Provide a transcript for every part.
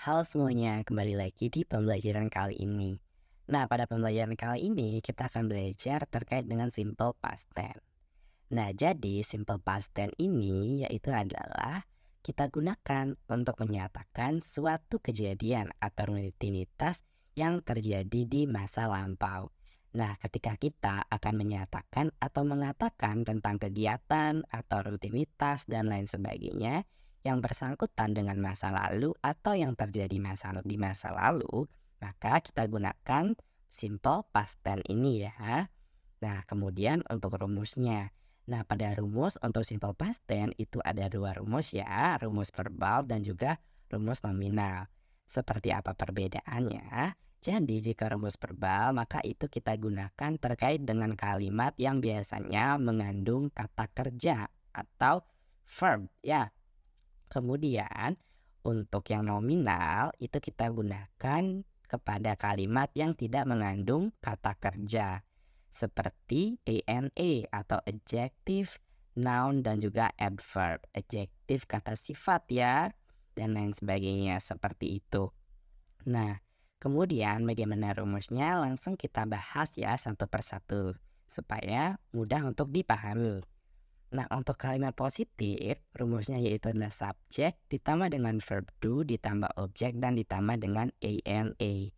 Halo semuanya, kembali lagi di pembelajaran kali ini. Nah, pada pembelajaran kali ini kita akan belajar terkait dengan simple past tense. Nah, jadi simple past tense ini yaitu adalah kita gunakan untuk menyatakan suatu kejadian atau rutinitas yang terjadi di masa lampau. Nah, ketika kita akan menyatakan atau mengatakan tentang kegiatan atau rutinitas dan lain sebagainya yang bersangkutan dengan masa lalu atau yang terjadi di masa lalu, maka kita gunakan simple past tense ini ya. Nah, kemudian untuk rumusnya. Nah, pada rumus untuk simple past tense itu ada dua rumus ya, rumus verbal dan juga rumus nominal. Seperti apa perbedaannya? Jadi, jika rumus verbal, maka itu kita gunakan terkait dengan kalimat yang biasanya mengandung kata kerja atau verb ya. Kemudian, untuk yang nominal itu kita gunakan kepada kalimat yang tidak mengandung kata kerja seperti ANA atau adjective, noun dan juga adverb. Adjective kata sifat ya dan lain sebagainya seperti itu. Nah, kemudian bagaimana rumusnya langsung kita bahas ya satu persatu supaya mudah untuk dipahami. Nah, untuk kalimat positif, rumusnya yaitu adalah subjek ditambah dengan verb to ditambah objek dan ditambah dengan ANA.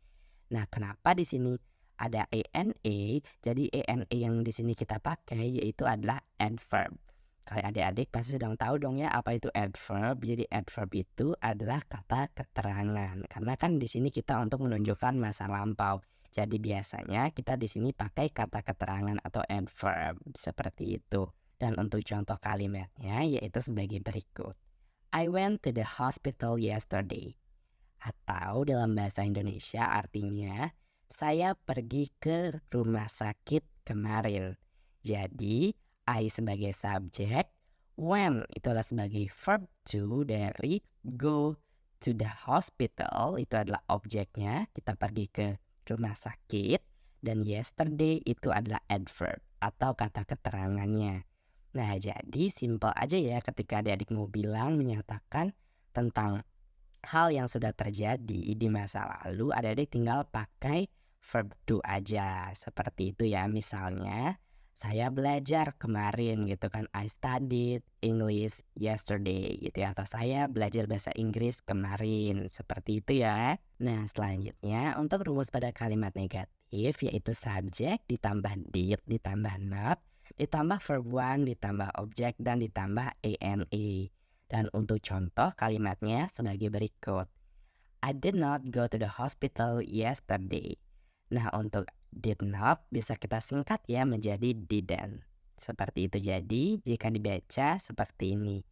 Nah, kenapa di sini ada ANA? Jadi ANA yang di sini kita pakai yaitu adalah adverb. Kalian adik-adik pasti sedang tahu dong ya apa itu adverb. Jadi adverb itu adalah kata keterangan. Karena kan di sini kita untuk menunjukkan masa lampau. Jadi biasanya kita di sini pakai kata keterangan atau adverb seperti itu. Dan untuk contoh kalimatnya yaitu sebagai berikut. I went to the hospital yesterday. Atau dalam bahasa Indonesia artinya saya pergi ke rumah sakit kemarin. Jadi I sebagai subjek, when itu adalah sebagai verb to dari go to the hospital itu adalah objeknya, kita pergi ke rumah sakit, dan yesterday itu adalah adverb atau kata keterangannya. Nah, jadi simple aja ya ketika adik-adik mau bilang menyatakan tentang hal yang sudah terjadi di masa lalu, adik-adik tinggal pakai verb to aja. Seperti itu ya, misalnya saya belajar kemarin gitu kan, I studied English yesterday gitu ya, atau saya belajar bahasa Inggris kemarin, seperti itu ya. Nah, selanjutnya untuk rumus pada kalimat negatif yaitu subjek ditambah did ditambah not ditambah verb one ditambah objek dan ditambah ANA. Dan untuk contoh kalimatnya sebagai berikut. I did not go to the hospital yesterday. Nah, untuk did not bisa kita singkat ya menjadi didn't. Seperti itu, jadi jika dibaca seperti ini.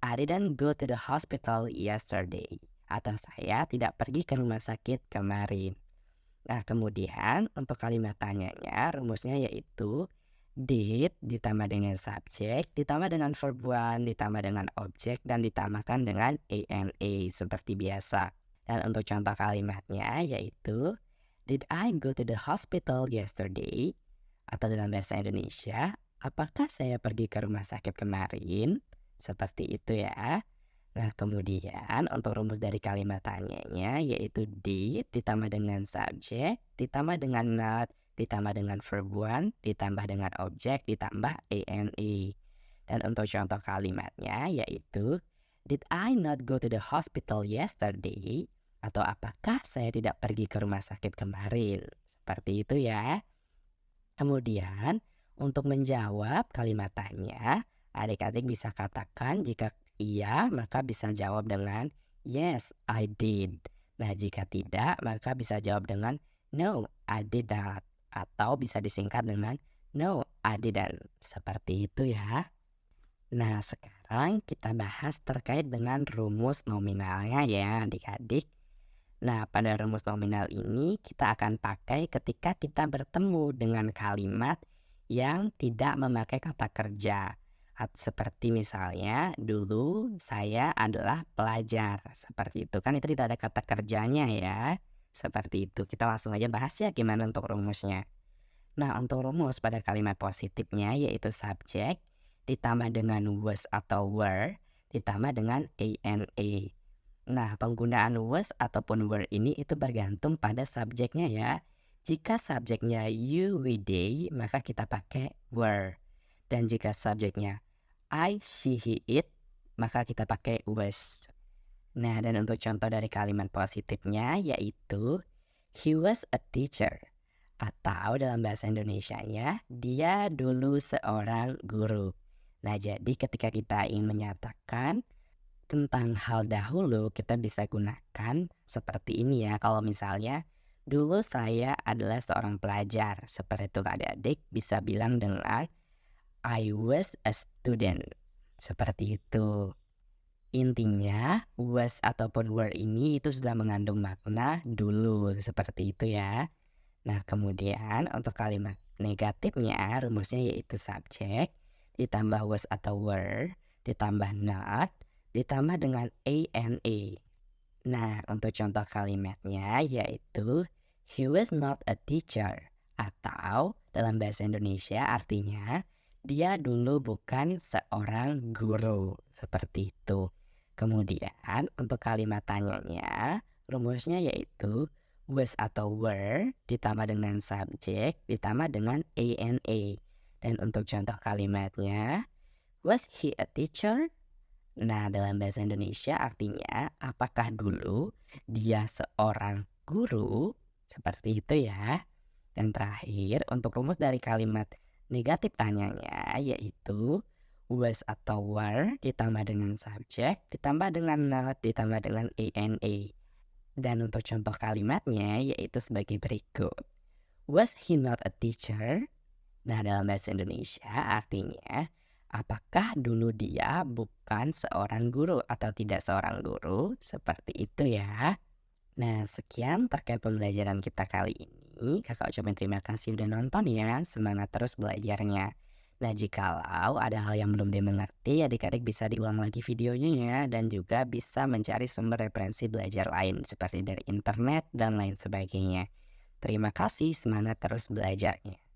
I didn't go to the hospital yesterday. Atau saya tidak pergi ke rumah sakit kemarin. Nah, kemudian untuk kalimat tanyanya rumusnya yaitu did ditambah dengan subjek ditambah dengan verb one ditambah dengan objek dan ditambahkan dengan ANA seperti biasa. Dan untuk contoh kalimatnya yaitu did I go to the hospital yesterday? Atau dalam bahasa Indonesia, apakah saya pergi ke rumah sakit kemarin? Seperti itu ya. Nah, kemudian untuk rumus dari kalimat tanyanya yaitu did ditambah dengan subjek, ditambah dengan not, ditambah dengan verb one, ditambah dengan objek, ditambah ANA. Dan untuk contoh kalimatnya yaitu did I not go to the hospital yesterday? Atau apakah saya tidak pergi ke rumah sakit kemarin? Seperti itu ya. Kemudian untuk menjawab kalimat tanya, adik-adik bisa katakan jika iya, maka bisa jawab dengan yes, I did. Nah, jika tidak, maka bisa jawab dengan no, I did not. Atau bisa disingkat dengan no, I didn't. Seperti itu ya. Nah, sekarang kita bahas terkait dengan rumus nominalnya ya adik-adik. Nah, pada rumus nominal ini kita akan pakai ketika kita bertemu dengan kalimat yang tidak memakai kata kerja. Seperti misalnya, dulu saya adalah pelajar. Seperti itu, kan itu tidak ada kata kerjanya ya. Seperti itu, kita langsung aja bahas ya gimana untuk rumusnya. Nah, untuk rumus pada kalimat positifnya yaitu subjek ditambah dengan was atau were ditambah dengan ANA. Nah, penggunaan was ataupun were ini itu bergantung pada subjeknya ya. Jika subjeknya you, we, they, maka kita pakai were. Dan jika subjeknya I, she, he, it, maka kita pakai was. Nah, dan untuk contoh dari kalimat positifnya yaitu he was a teacher. Atau dalam bahasa Indonesianya, dia dulu seorang guru. Nah, jadi ketika kita ingin menyatakan tentang hal dahulu, kita bisa gunakan seperti ini ya. Kalau misalnya, dulu saya adalah seorang pelajar. Seperti itu adik-adik bisa bilang dengan I was a student. Seperti itu. Intinya, was ataupun were ini itu sudah mengandung makna dulu. Seperti itu ya. Nah, kemudian untuk kalimat negatifnya rumusnya yaitu subjek ditambah was atau were ditambah not ditambah dengan ana. Nah, untuk contoh kalimatnya yaitu he was not a teacher atau dalam bahasa Indonesia artinya dia dulu bukan seorang guru. Seperti itu. Kemudian untuk kalimat tanyanya rumusnya yaitu was atau were ditambah dengan subjek ditambah dengan ana. Dan untuk contoh kalimatnya, was he a teacher? Nah, dalam bahasa Indonesia artinya apakah dulu dia seorang guru? Seperti itu ya. Dan terakhir untuk rumus dari kalimat negatif tanyanya yaitu was atau were ditambah dengan subjek ditambah dengan not ditambah dengan ana. Dan untuk contoh kalimatnya yaitu sebagai berikut. Was he not a teacher? Nah, dalam bahasa Indonesia artinya apakah dulu dia bukan seorang guru atau tidak seorang guru? Seperti itu ya. Nah, sekian terkait pembelajaran kita kali ini. Kakak ucapin terima kasih udah nonton ya. Semangat terus belajarnya. Nah, jikalau ada hal yang belum dimengerti, adik-adik bisa diulang lagi videonya ya. Dan juga bisa mencari sumber referensi belajar lain seperti dari internet dan lain sebagainya. Terima kasih, semangat terus belajarnya.